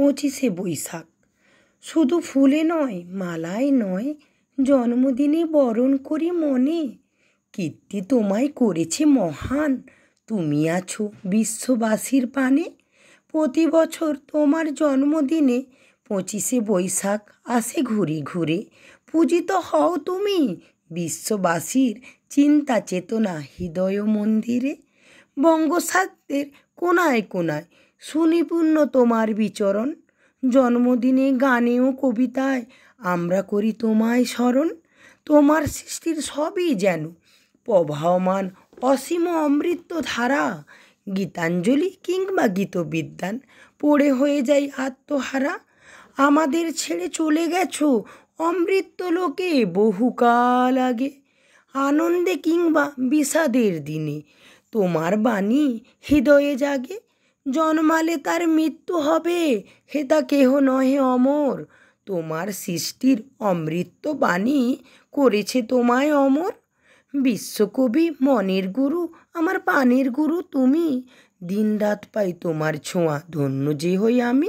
25শে বৈশাখ। শুধু ফুলে নয়, মালায় নয়, জন্মদিনে বরণ করি মনে। কীর্তি তোমায় করেছে মহান, তুমি আছো বিশ্ববাসীর পানে। প্রতি বছর তোমার জন্মদিনে 25শে বৈশাখ আসে ঘুরে ঘুরে। পূজিত হও তুমি বিশ্ববাসীর চিন্তা চেতনা হৃদয় মন্দিরে। বঙ্গোপসাগরের কোনায় কোনায় সুনিপুণ্য তোমার বিচরণ। জন্মদিনে গানে ও কবিতায় আমরা করি তোমায় স্মরণ। তোমার সৃষ্টির সবই যেন প্রবাহমান অসীম অমৃত ধারা। গীতাঞ্জলি কিংবা গীতবিদ্যান পড়ে হয়ে যায় আত্মহারা। আমাদের ছেড়ে চলে গেছো অমৃত লোকে বহুকাল আগে। আনন্দে কিংবা বিষাদের দিনে তোমার বাণী হৃদয়ে জাগে। জন্মালে তার মৃত্যু হবে, হেতা কেহ নহে অমর। তোমার সৃষ্টির অমৃত বাণী করেছে তোমায় অমর। বিশ্বকবি মনের গুরু, আমার প্রাণের গুরু তুমি। দিনরাত পাই তোমার ছোঁয়া, ধন্য যে হই আমি।